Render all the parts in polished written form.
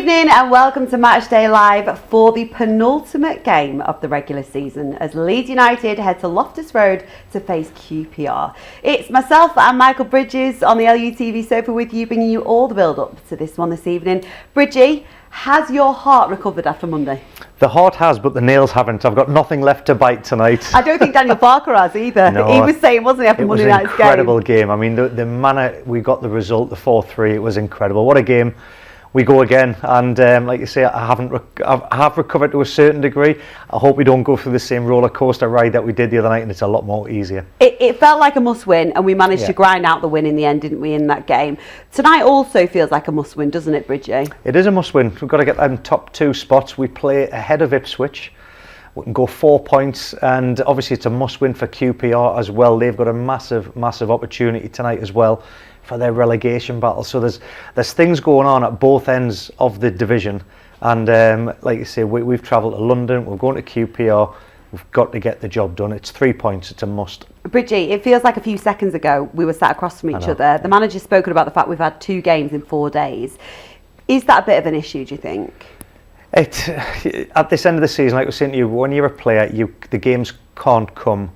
evening and welcome to Matchday Live for the penultimate game of the regular season as Leeds United head to Loftus Road to face QPR. It's myself and Michael Bridges on the LUTV sofa with you, bringing you all the build-up to this one this evening. Bridgie, has your heart recovered after Monday? The heart has, but the nails haven't. I've got nothing left to bite tonight. I don't think Daniel Farke has either. No, he was saying, wasn't he, after Monday night's game? It was an incredible game. I mean, the manner we got the result, the 4-3, it was incredible. What a game. We go again, and like you say, I have recovered to a certain degree. I hope we don't go through the same roller coaster ride that we did the other night, and it's a lot more easier. It felt like a must win, and we managed to grind out the win in the end, didn't we, in that game? Tonight also feels like a must win, doesn't it, Bridgie? It is a must win. We've got to get them top two spots. We play ahead of Ipswich. We can go 4 points, and obviously it's a must win for QPR as well. They've got a massive opportunity tonight as well for their relegation battle. So there's things going on at both ends of the division, and like you say, we've travelled to London, we're going to QPR, we've got to get the job done. It's 3 points, it's a must. Bridgie, it feels like a few seconds ago we were sat across from each other. The manager's spoken about the fact we've had 2 games in 4 days. Is that a bit of an issue, do you think? At this end of the season, like I was saying to you, when you're a player, the games can't come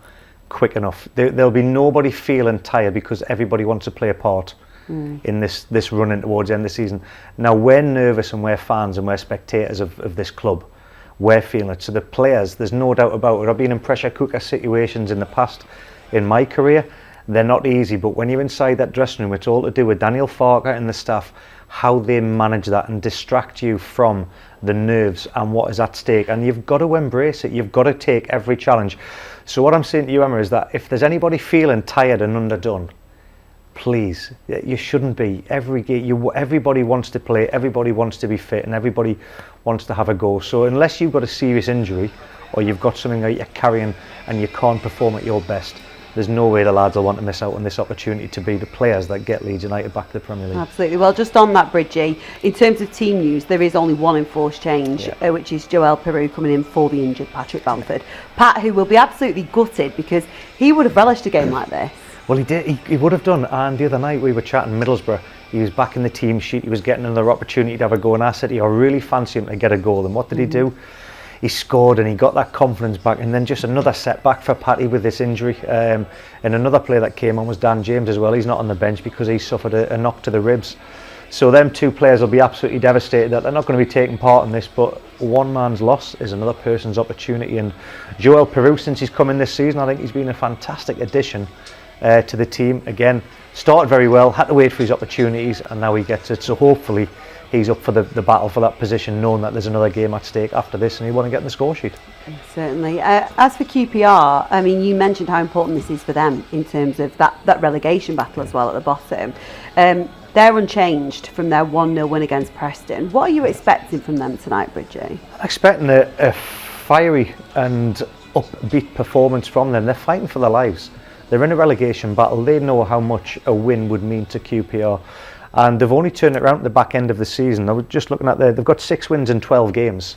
quick enough. There'll be nobody feeling tired because everybody wants to play a part in this running towards the end of the season. Now we're nervous, and we're fans and we're spectators of this club. We're feeling it. So the players, there's no doubt about it. I've been in pressure cooker situations in the past in my career. They're not easy, but when you're inside that dressing room, it's all to do with Daniel Farke and the staff, how they manage that and distract you from the nerves and what is at stake. And you've got to embrace it. You've got to take every challenge. So what I'm saying to you, Emma, is that if there's anybody feeling tired and underdone, please, you shouldn't be. Everybody wants to play, everybody wants to be fit, and everybody wants to have a go. So unless you've got a serious injury or you've got something that you're carrying and you can't perform at your best, there's no way the lads will want to miss out on this opportunity to be the players that get Leeds United back to the Premier League. Absolutely. Well, just on that, Bridgie, in terms of team news, there is only one enforced change, which is Joel Peru coming in for the injured Patrick Bamford. Pat, who will be absolutely gutted because he would have relished a game like this. Well, he did. He would have done. And the other night we were chatting Middlesbrough. He was back in the team sheet. He was getting another opportunity to have a go. And I said, I really fancy him to get a goal. And what did he do? He scored, and he got that confidence back. And then just another setback for Patty with this injury. And another player that came on was Dan James as well. He's not on the bench because he suffered a knock to the ribs. So them 2 players will be absolutely devastated that they're not going to be taking part in this. But one man's loss is another person's opportunity. And Joel Peru, since he's come in this season, I think he's been a fantastic addition to the team. Again, started very well, had to wait for his opportunities, and now he gets it. So hopefully he's up for the battle for that position, knowing that there's another game at stake after this, and he want to get in the score sheet. Certainly. As for QPR, I mean, you mentioned how important this is for them in terms of that relegation battle as well at the bottom. They're unchanged from their 1-0 win against Preston. What are you expecting from them tonight, Bridgie? I'm expecting a fiery and upbeat performance from them. They're fighting for their lives. They're in a relegation battle. They know how much a win would mean to QPR. And they've only turned it around at the back end of the season. I was just looking at they've got 6 wins in 12 games.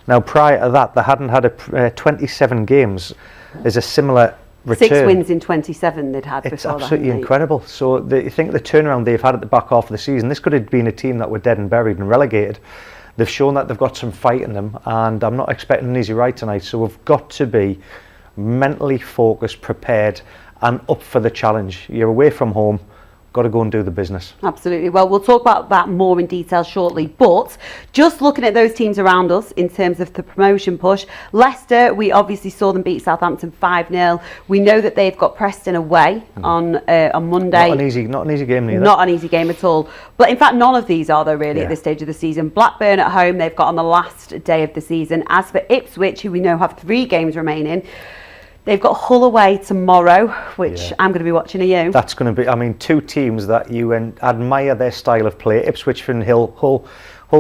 Now, prior to that, they hadn't had 27 games. There's a similar return. 6 wins in 27 they'd had before that. It's absolutely incredible. So you think the turnaround they've had at the back half of the season, this could have been a team that were dead and buried and relegated. They've shown that they've got some fight in them, and I'm not expecting an easy ride tonight. So we've got to be mentally focused, prepared, and up for the challenge. You're away from home, got to go and do the business. Absolutely. Well, we'll talk about that more in detail shortly, but just looking at those teams around us in terms of the promotion push, Leicester, we obviously saw them beat Southampton 5-0. We know that they've got Preston away on Monday. Not an easy game neither. Not an easy game at all. But in fact, none of these are though really at this stage of the season. Blackburn at home, they've got on the last day of the season. As for Ipswich, who we know have 3 games remaining, they've got Hull away tomorrow, which I'm going to be watching. Are you? That's going to be, I mean, 2 teams that you admire their style of play. Ipswich and Hull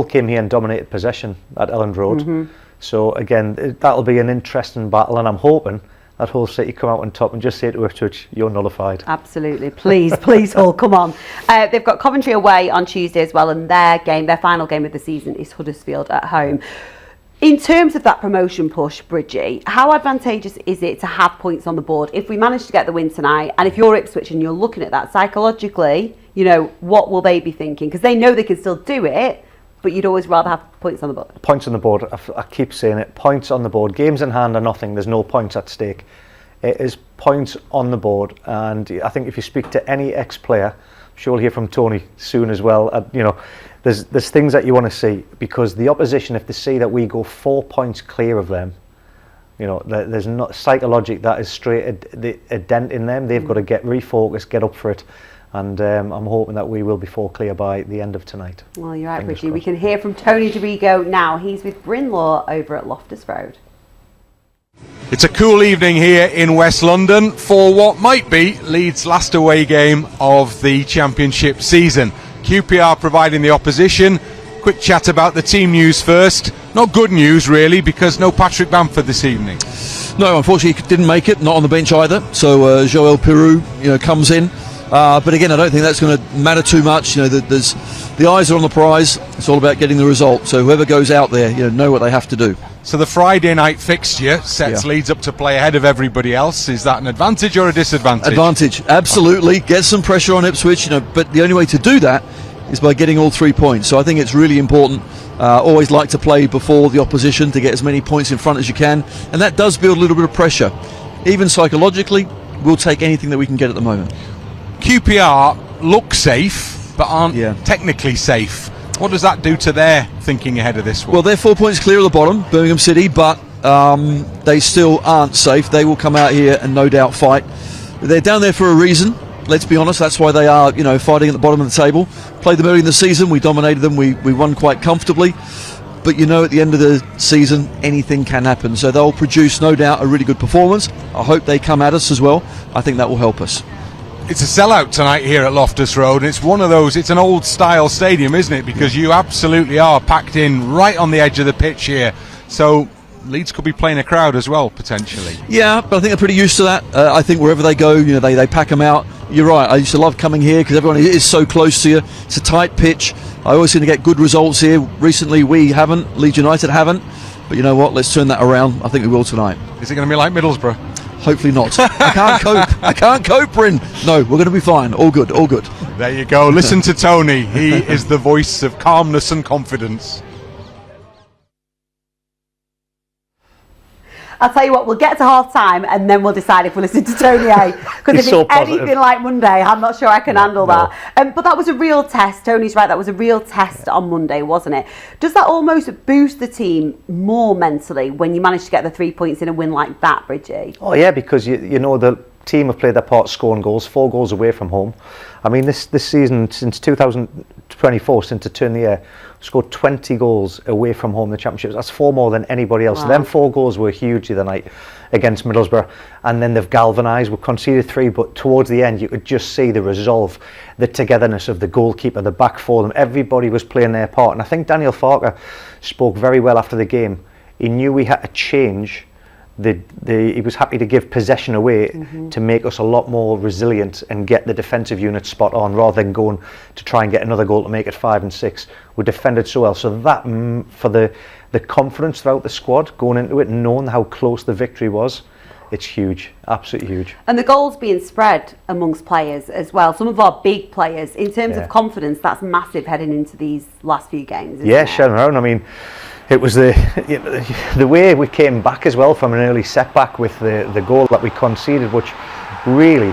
came here and dominated possession at Elland Road. So again, that'll be an interesting battle, and I'm hoping that Hull City come out on top and just say to Ipswich, you're nullified. Absolutely. Please Hull, come on. They've got Coventry away on Tuesday as well, and their final game of the season is Huddersfield at home. In terms of that promotion push, Bridgie, how advantageous is it to have points on the board if we manage to get the win tonight? And if you're Ipswich and you're looking at that psychologically, you know, what will they be thinking? Because they know they can still do it, but you'd always rather have points on the board. Points on the board. I keep saying it. Points on the board. Games in hand are nothing. There's no points at stake. It is points on the board, and I think if you speak to any ex-player, I'm sure we'll hear from Tony soon as well. There's things that you want to see, because the opposition, if they see that we go 4 points clear of them, there's not psychologic that is straight a dent in them. They've got to get refocused, get up for it, and I'm hoping that we will be 4 clear by the end of tonight. Well, you're right, Bridgie. We can hear from Tony DeRigo now. He's with Brinlaw over at Loftus Road. It's a cool evening here in West London for what might be Leeds' last away game of the Championship season. QPR providing the opposition. Quick chat about the team news first. Not good news really, because no Patrick Bamford this evening. No, unfortunately he didn't make it, not on the bench either. So Joel Pirou, comes in. But again, I don't think that's going to matter too much. The eyes are on the prize. It's all about getting the result. So whoever goes out there, know what they have to do. So the Friday night fixture sets Leeds up to play ahead of everybody else. Is that an advantage or a disadvantage? Advantage, absolutely. Get some pressure on Ipswich, but the only way to do that is by getting all 3 points. So I think it's really important. Always like to play before the opposition to get as many points in front as you can, and that does build a little bit of pressure. Even psychologically, we'll take anything that we can get at the moment. QPR look safe, but aren't technically safe. What does that do to their thinking ahead of this one? Well, they're 4 points clear of the bottom, Birmingham City, but they still aren't safe. They will come out here and no doubt fight. They're down there for a reason. Let's be honest, that's why they are, fighting at the bottom of the table. Played them early in the season, we dominated them, we won quite comfortably. But at the end of the season, anything can happen. So they'll produce, no doubt, a really good performance. I hope they come at us as well. I think that will help us. It's a sellout tonight here at Loftus Road, and it's one of those, it's an old style stadium, isn't it? Because you absolutely are packed in right on the edge of the pitch here. So Leeds could be playing a crowd as well, potentially. Yeah, but I think they're pretty used to that. I think wherever they go, they pack them out. You're right, I used to love coming here because everyone is so close to you. It's a tight pitch. I always seem to get good results here. Recently we haven't, Leeds United haven't. But you know what, let's turn that around. I think we will tonight. Is it going to be like Middlesbrough? Hopefully not. I can't cope, Bryn. No, we're going to be fine. All good, all good. There you go. Listen to Tony. He is the voice of calmness and confidence. I'll tell you what, we'll get to half time and then we'll decide if we'll listen to Tony A. Because if it's anything like Monday, I'm not sure I can handle that. But that was a real test. Tony's right, that was a real test on Monday, wasn't it? Does that almost boost the team more mentally when you manage to get the 3 points in a win like that, Bridgie? Oh yeah, because the team have played their part scoring goals, 4 goals away from home. I mean, this season, since 2024, since it turned the year, scored 20 goals away from home in the Championship. That's 4 more than anybody else. Wow. Them 4 goals were huge the other night against Middlesbrough, and then they've galvanised. We conceded 3, but towards the end you could just see the resolve, the togetherness of the goalkeeper, the back 4 of them. Everybody was playing their part, and I think Daniel Farke spoke very well after the game. He knew we had to change. He was happy to give possession away to make us a lot more resilient and get the defensive unit spot on, rather than going to try and get another goal to make it 5 and 6. We defended so well, so that for the confidence throughout the squad going into it, knowing how close the victory was, it's huge, absolutely huge. And the goals being spread amongst players as well, some of our big players, in terms of confidence, that's massive heading into these last few games, isn't it? Sharon Rowan, I mean, it was the way we came back as well from an early setback with the goal that we conceded, which really,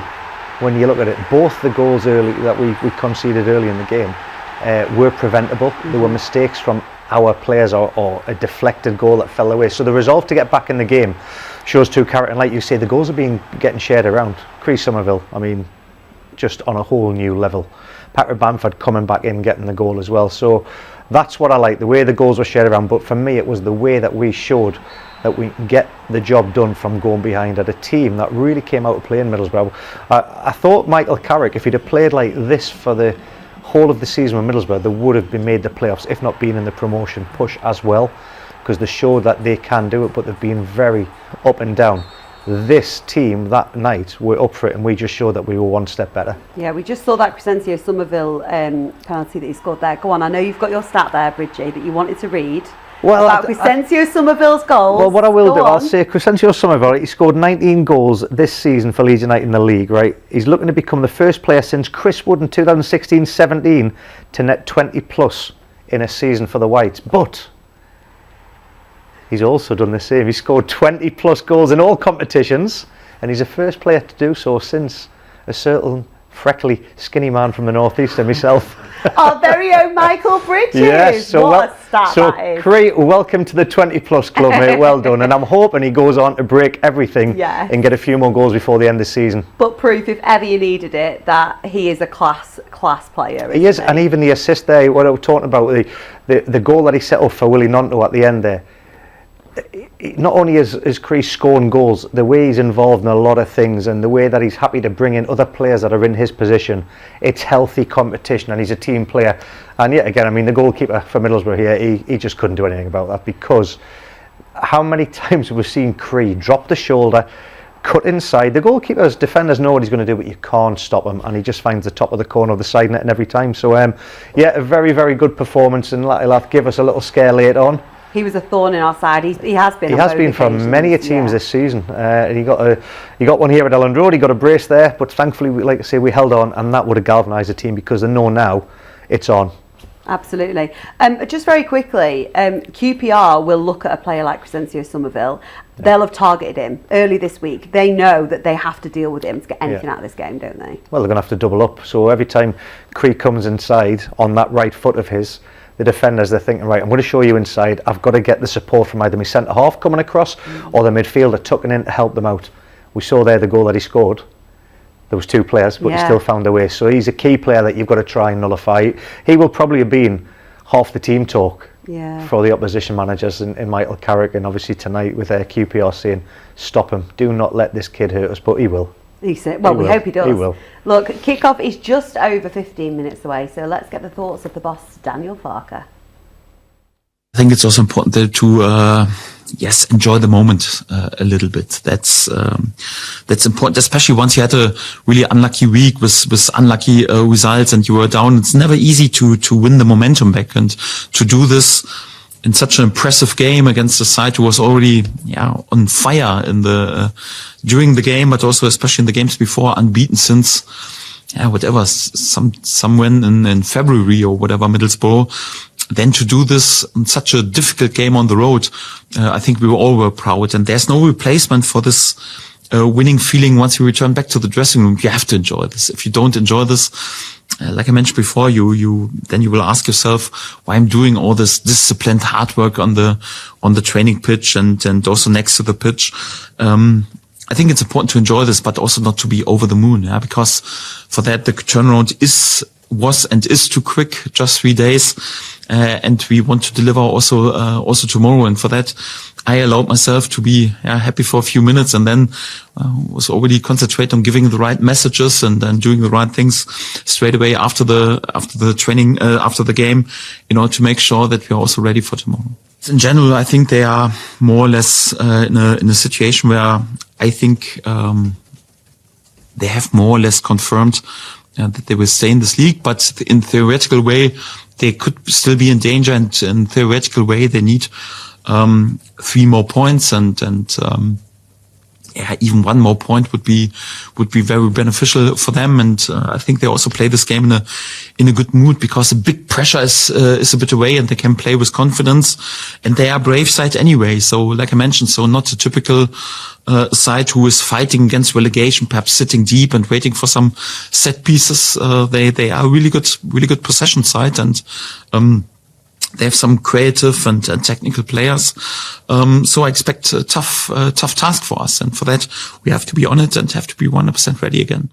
when you look at it, both the goals early that we conceded early in the game were preventable. There were mistakes from our players or a deflected goal that fell away. So the resolve to get back in the game shows true character. And like you say, the goals are getting shared around. Somerville, I mean, just on a whole new level. Patrick Bamford coming back in, getting the goal as well. So that's what I like, the way the goals were shared around. But for me, it was the way that we showed that we can get the job done from going behind at a team that really came out to play in Middlesbrough. I thought Michael Carrick, if he'd have played like this for the whole of the season with Middlesbrough, they would have been made the playoffs, if not been in the promotion push as well, because they showed that they can do it, but they've been very up and down. This team that night were up for it, and we just showed that we were one step better. Yeah, we just saw that Crescencio Somerville penalty that he scored there. Go on, I know you've got your stat there, Bridgie, that you wanted to read. Well, about Crescencio Somerville's goals. Well, what I will do, I'll say Crescencio Somerville, he scored 19 goals this season for Leeds United in the league, right? He's looking to become the first player since Chris Wood in 2016-17 to net 20 plus in a season for the Whites, but he's also done the same. He scored 20 plus goals in all competitions, and he's the first player to do so since a certain freckly, skinny man from the northeast and myself. Our very own Michael Bridges. Yes, so what a stat that is. Great, welcome to the 20 plus club, mate. Well done. And I'm hoping he goes on to break everything and get a few more goals before the end of the season. But proof, if ever you needed it, that he is a class player. He is, and even the assist there, what I was talking about, the goal that he set up for Willie Nonto at the end there. Not only is Crease scoring goals, the way he's involved in a lot of things and the way that he's happy to bring in other players that are in his position, it's healthy competition and he's a team player. And yet again, I mean, the goalkeeper for Middlesbrough here, he just couldn't do anything about that, because how many times have we seen Cree drop the shoulder, cut inside? The goalkeeper's defenders know what he's going to do, but you can't stop him, and he just finds the top of the corner of the side net every time. So yeah, a very, very good performance, and he'll have to give us a little scare later on. He was a thorn in our side. He has been. He has been for many teams this season. And he got one here at Elland Road. He got a brace there, but thankfully, like I say, we held on, and that would have galvanised the team, because they know now it's on. Absolutely. Just very quickly, QPR will look at a player like Crescencio Somerville. They'll have targeted him early this week. They know that they have to deal with him to get anything out of this game, don't they? Well, they're going to have to double up. So every time Cree comes inside on that right foot of his, the defenders, they're thinking, right, I'm going to show you inside. I've got to get the support from either my centre half coming across or the midfielder tucking in to help them out. We saw there the goal that he scored. There was two players, but he still found a way. So he's a key player that you've got to try and nullify. He will probably have been half the team talk for the opposition managers in Michael Carrick, and obviously tonight with QPR saying, stop him, do not let this kid hurt us, but he will. He said, well, we hope he does. He will. Look, kick-off is just over 15 minutes away, so let's get the thoughts of the boss, Daniel Farke. I think it's also important to enjoy the moment a little bit. That's important, especially once you had a really unlucky week with unlucky results and you were down. It's never easy to win the momentum back, and to do this in such an impressive game against a side who was already on fire in the during the game, but also especially in the games before, unbeaten since somewhere in February or whatever, Middlesbrough. Then to do this in such a difficult game on the road, I think we all were proud, and there's no replacement for this winning feeling once you return back to the dressing room. You have to enjoy this. If you don't enjoy this, like I mentioned before, you will ask yourself why I'm doing all this disciplined hard work on the training pitch and also next to the pitch. I think it's important to enjoy this, but also not to be over the moon, because for that the turnaround was and is too quick, just 3 days, and we want to deliver also tomorrow. And for that, I allowed myself to be happy for a few minutes, and then was already concentrating on giving the right messages and then doing the right things straight away after the training, after the game, in order to make sure that we are also ready for tomorrow. In general, I think they are more or less in a situation where I think they have more or less confirmed that they will stay in this league, but in theoretical way they could still be in danger, and in theoretical way they need 3 more points, and even 1 more point would be very beneficial for them. And I think they also play this game in a good mood, because the big pressure is a bit away, and they can play with confidence, and they are a brave side anyway. So like I mentioned, so not a typical side who is fighting against relegation, perhaps sitting deep and waiting for some set pieces. They are a really good possession side, and they have some creative and technical players. So I expect a tough task for us. And for that, we have to be on it and have to be 100% ready again.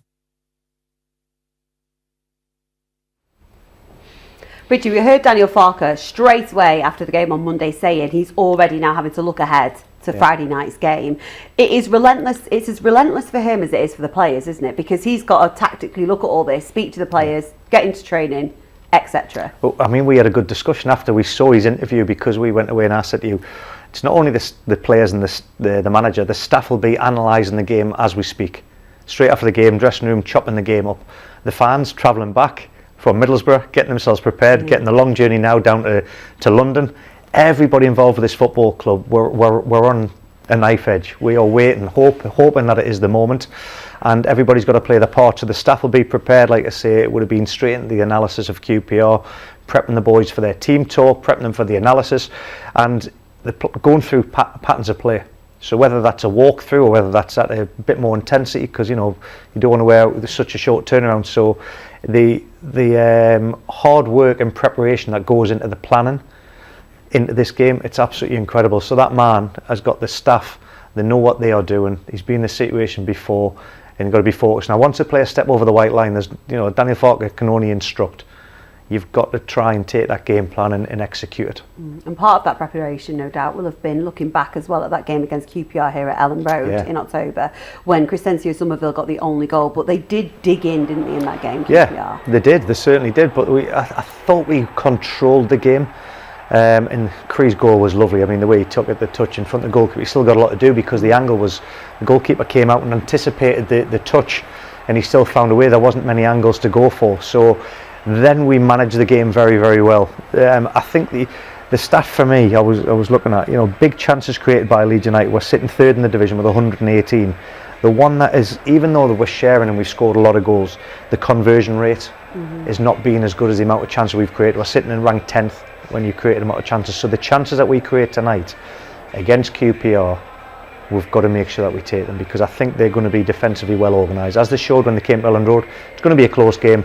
Richie, we heard Daniel Farke straight away after the game on Monday saying he's already now having to look ahead to Friday night's game. It is relentless. It's as relentless for him as it is for the players, isn't it? Because he's got to tactically look at all this, speak to the players, get into training, etc. Well, I mean, we had a good discussion after we saw his interview, because we went away and I said to you, it's not only the players and the manager, the staff will be analysing the game as we speak. Straight after the game, dressing room, chopping the game up. The fans travelling back from Middlesbrough, getting themselves prepared, getting the long journey now down to London. Everybody involved with this football club, we're on a knife edge. We are waiting, hoping that it is the moment, and everybody's got to play their part. So the staff will be prepared. Like I say, it would have been straight into the analysis of QPR, prepping the boys for their team talk, prepping them for the analysis, and going through patterns of play. So whether that's a walkthrough or whether that's at a bit more intensity, because you don't want to wear out with such a short turnaround. So the hard work and preparation that goes into the planning into this game, it's absolutely incredible. So that man has got the staff, they know what they are doing. He's been in this situation before, and you've got to be focused. Now, once a player step over the white line, there's Daniel Farke can only instruct. You've got to try and take that game plan and execute it. And part of that preparation, no doubt, will have been looking back as well at that game against QPR here at Elland Road in October, when Crescencio Somerville got the only goal. But they did dig in, didn't they, in that game, QPR? Yeah, they did. They certainly did. But I thought we controlled the game. And Cree's goal was lovely. I mean, the way he took it, the touch in front of the goalkeeper, he still got a lot to do, because the angle was, the goalkeeper came out and anticipated the touch, and he still found a way. There wasn't many angles to go for. So then we managed the game very, very well. I think the stat for me, I was looking at, big chances created by Leeds United. We're sitting third in the division with 118. The one that is, even though we're sharing and we've scored a lot of goals, the conversion rate is not being as good as the amount of chances we've created. We're sitting in ranked 10th when you create a amount of chances. So the chances that we create tonight against QPR, we've got to make sure that we take them, because I think they're going to be defensively well organised, as they showed when they came to Elland Road. It's going to be a close game,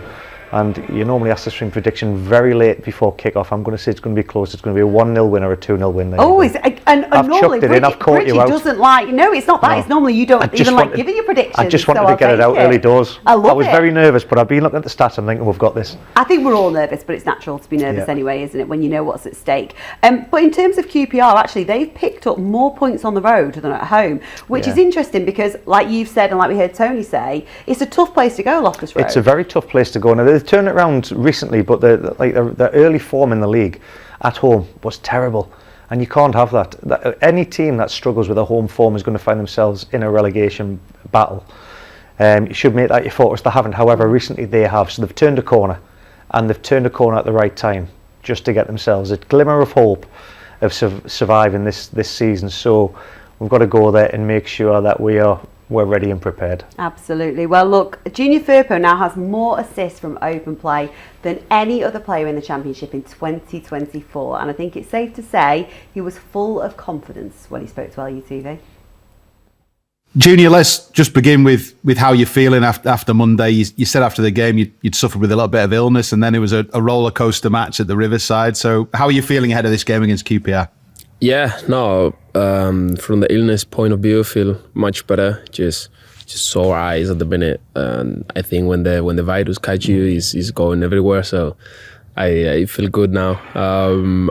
and you normally ask the swing prediction very late before kick-off. I'm going to say it's going to be close. It's going to be a 1-0 win or a 2-0 win. Oh, and I've normally chucked it in. I've caught you out. doesn't like. No, it's not that. No. It's normally you don't even like giving your predictions. I just wanted to get it out early doors. I was very nervous, but I've been looking at the stats and thinking we've got this. I think we're all nervous, but it's natural to be nervous anyway, isn't it, when you know what's at stake. But in terms of QPR, actually, they've picked up more points on the road than at home, which is interesting, because, like you've said and like we heard Tony say, it's a tough place to go, Loftus Road. It's a very tough place to go. Now, they've turned it around recently, but the early form in the league at home was terrible, and you can't have that. Any team that struggles with a home form is going to find themselves in a relegation battle. You should make that your focus. They haven't, however, recently they have. So they've turned a corner, and they've turned a corner at the right time, just to get themselves a glimmer of hope of surviving this season. So we've got to go there and make sure that we're ready and prepared. Absolutely. Well, look, Junior Firpo now has more assists from open play than any other player in the Championship in 2024, and I think it's safe to say he was full of confidence when he spoke to LUTV. Junior, let's just begin with how you're feeling after Monday. You said after the game you'd suffered with a little bit of illness, and then it was a roller coaster match at the Riverside. So how are you feeling ahead of this game against QPR? Yeah, no, from the illness point of view, I feel much better. Just sore eyes at the minute, and I think when the virus catch you, is going everywhere. So I feel good now.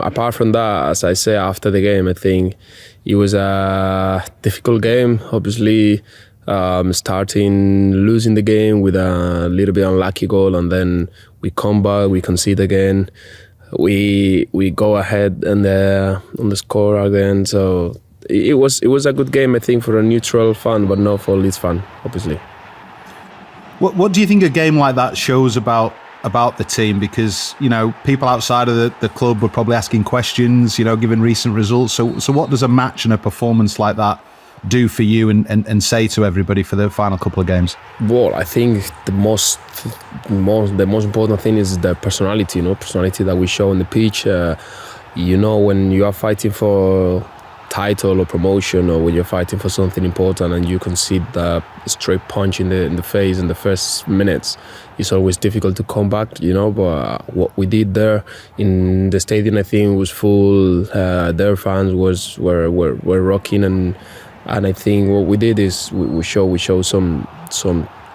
Apart from that, as I say after the game, I think it was a difficult game. Obviously, starting losing the game with a little bit unlucky goal, and then we come back, we concede again. We go ahead on the score again, so it was a good game, I think, for a neutral fan, but not for Leeds fan, obviously. What do you think a game like that shows about the team? Because people outside of the club were probably asking questions, given recent results. So what does a match and a performance like that do for you and say to everybody for the final couple of games? Well, I think the most important thing is the personality, personality that we show on the pitch. When you are fighting for title or promotion, or when you're fighting for something important and you concede the straight punch in the face in the first minutes, it's always difficult to come back, but what we did there in the stadium, I think, was full. Their fans were rocking, and I think what we did is we show some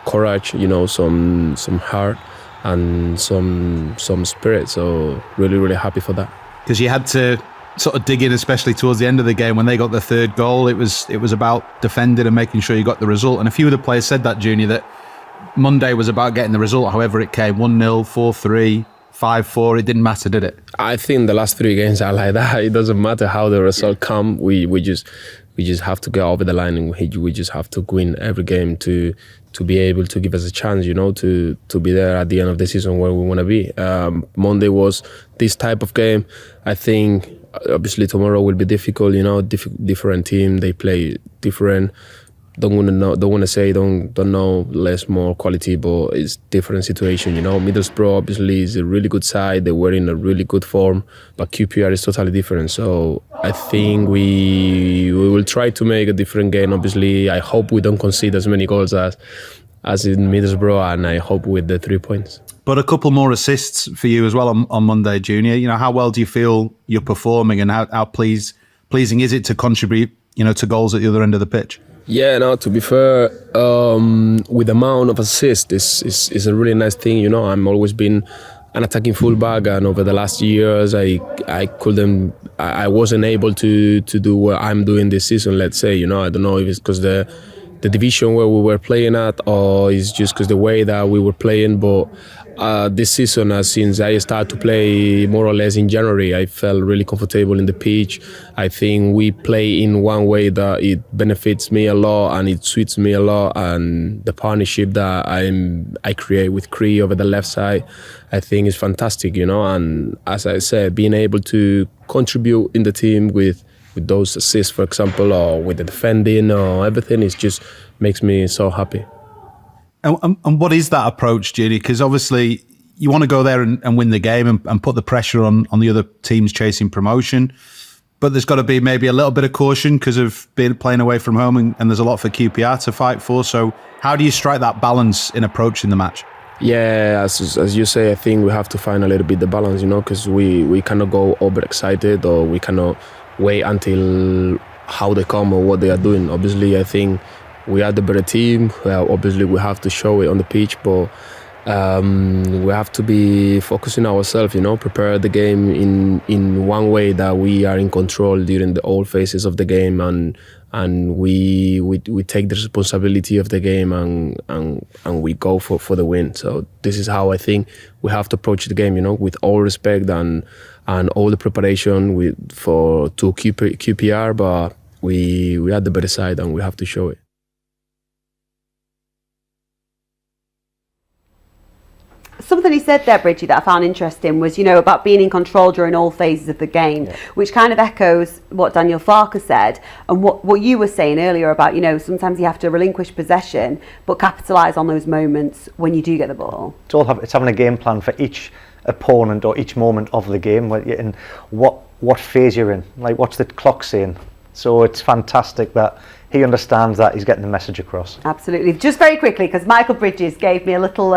courage, some heart and some spirit. So really happy for that. Because you had to sort of dig in, especially towards the end of the game when they got the third goal. It was about defending and making sure you got the result. And a few of the players said that, Junior, that Monday was about getting the result, however it came. 1-0, 4-3, 5-4. It didn't matter, did it? I think the last three games are like that. It doesn't matter how the result come. We just have to get over the line, and we just have to win every game to be able to give us a chance, to be there at the end of the season where we want to be. Monday was this type of game. I think obviously tomorrow will be difficult, different team, they play different, don't know less, more quality, but it's different situation. Middlesbrough obviously is a really good side. They were in a really good form, but QPR is totally different. So I think we will try to make a different game. Obviously, I hope we don't concede as many goals as in Middlesbrough, and I hope with the 3 points. But a couple more assists for you as well on Monday, Junior. How well do you feel you're performing, and how pleasing is it to contribute, to goals at the other end of the pitch? Yeah, no, to be fair, with the amount of assists, is a really nice thing. I'm always been an attacking fullback, and over the last years, I wasn't able to do what I'm doing this season, let's say. I don't know if it's because the division where we were playing at, or it's just because the way that we were playing, but this season, since I started to play more or less in January, I felt really comfortable in the pitch. I think we play in one way that it benefits me a lot and it suits me a lot, and the partnership that I create with Cree over the left side, I think is fantastic, and as I said, being able to contribute in the team with those assists, for example, or with the defending or everything, it just makes me so happy. And what is that approach, Judy? Because obviously you want to go there and win the game and put the pressure on the other teams chasing promotion, but there's got to be maybe a little bit of caution because of playing away from home, and there's a lot for QPR to fight for. So how do you strike that balance in approaching the match? Yeah, as you say, I think we have to find a little bit the balance, because we cannot go overexcited, or we cannot wait until how they come or what they are doing. Obviously, I think we are the better team. Obviously, we have to show it on the pitch, but we have to be focusing ourselves, prepare the game in one way that we are in control during the all phases of the game, and we take the responsibility of the game and we go for the win. So this is how I think we have to approach the game, with all respect and all the preparation to QPR, but we are the better side and we have to show it. Something he said there, Bridgie, that I found interesting was, about being in control during all phases of the game, which kind of echoes what Daniel Farke said and what you were saying earlier about, sometimes you have to relinquish possession but capitalise on those moments when you do get the ball. It's having a game plan for each opponent or each moment of the game, and what phase you're in, like what's the clock saying. So it's fantastic that he understands that, he's getting the message across. Absolutely. Just very quickly, because Michael Bridges gave me a little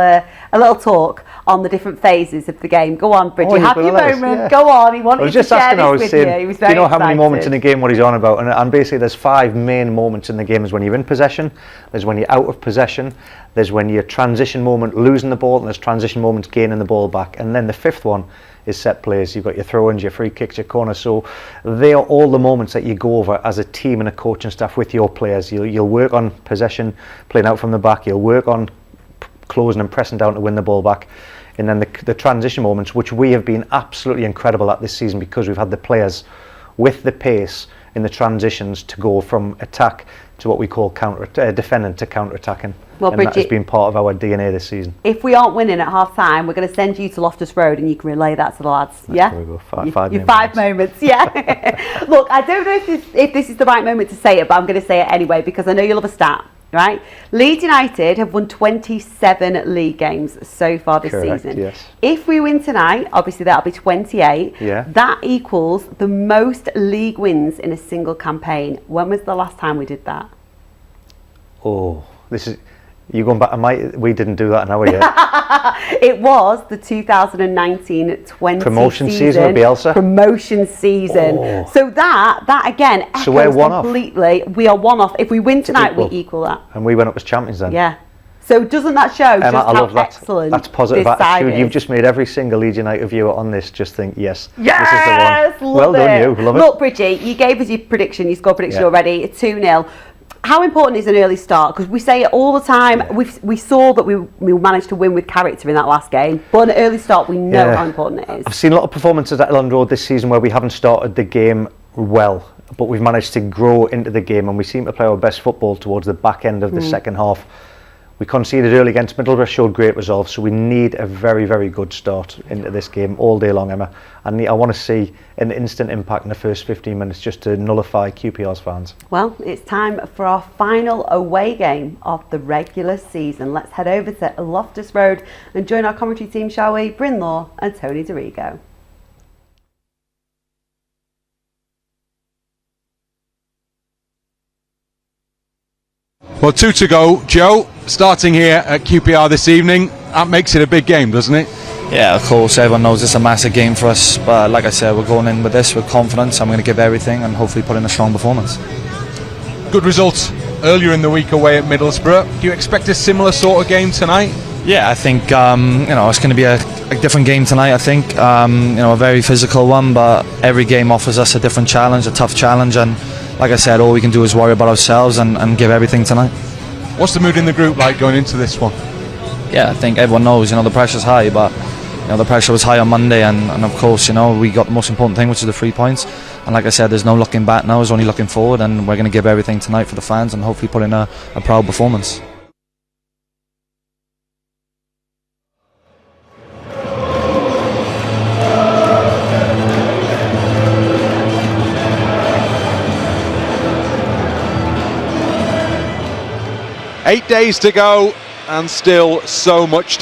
talk on the different phases of the game. Go on, Bridges, have your moment. Yeah. Go on. He wanted to share this with you. He was very excited. How many moments in the game what he's on about? And basically there's 5 main moments in the game. There's when you're in possession, there's when you're out of possession, there's when you're transition moment losing the ball, and there's transition moments gaining the ball back. And then the 5th one is set plays. You've got your throw-ins, your free kicks, your corners. So they are all the moments that you go over as a team and a coaching staff with your players. You'll work on possession, playing out from the back. You'll work on closing and pressing down to win the ball back. And then the transition moments, which we have been absolutely incredible at this season, because we've had the players with the pace in the transitions to go from attack to what we call defending to counter-attacking. Well, and Bridget, that has been part of our DNA this season. If we aren't winning at half-time, we're going to send you to Loftus Road and you can relay that to the lads. That's where we go. Five moments. Yeah. Look, I don't know if this is the right moment to say it, but I'm going to say it anyway because I know you love a stat. Right? Leeds United have won 27 league games so far this season. Yes. If we win tonight, obviously that'll be 28. Yeah. That equals the most league wins in a single campaign. When was the last time we did that? Oh, this is... You going back? We didn't do that now, yet. It was the 2019-20 promotion season with Bielsa. Promotion season. Oh. So that again echoes so we're one completely. We are one off. If we win tonight, we equal that. And we went up as champions then. Yeah. So doesn't that show just how excellent that's positive this side attitude. is? You've just made every single Leeds United viewer on this just think, yes, yes, this is the one. Well done, you. Love it. Look, Bridgie, you gave us your prediction. Your score prediction already. 2-0. How important is an early start? Because we say it all the time. Yeah. We saw that we managed to win with character in that last game. But an early start, we know how important it is. I've seen a lot of performances at Elland Road this season where we haven't started the game well, but we've managed to grow into the game, and we seem to play our best football towards the back end of the second half. We conceded early against Middlesbrough, showed great resolve, so we need a very, very good start into this game all day long, Emma. And I want to see an instant impact in the first 15 minutes just to nullify QPR's fans. Well, it's time for our final away game of the regular season. Let's head over to Loftus Road and join our commentary team, shall we? Bryn Law and Tony Dorigo. Well, 2 to go. Joe, starting here at QPR this evening, that makes it a big game, doesn't it? Yeah, of course, everyone knows it's a massive game for us, but like I said, we're going in with this with confidence. I'm going to give everything and hopefully put in a strong performance. Good results earlier in the week away at Middlesbrough. Do you expect a similar sort of game tonight? Yeah, I think it's going to be a different game tonight. I think a very physical one, but every game offers us a different challenge, a tough challenge, and like I said, all we can do is worry about ourselves and give everything tonight. What's the mood in the group like going into this one? Yeah, I think everyone knows, the pressure's high, but the pressure was high on Monday, and of course, we got the most important thing, which is the 3 points. And like I said, there's no looking back now, there's only looking forward, and we're going to give everything tonight for the fans and hopefully put in a proud performance. Eight days to go and still so much to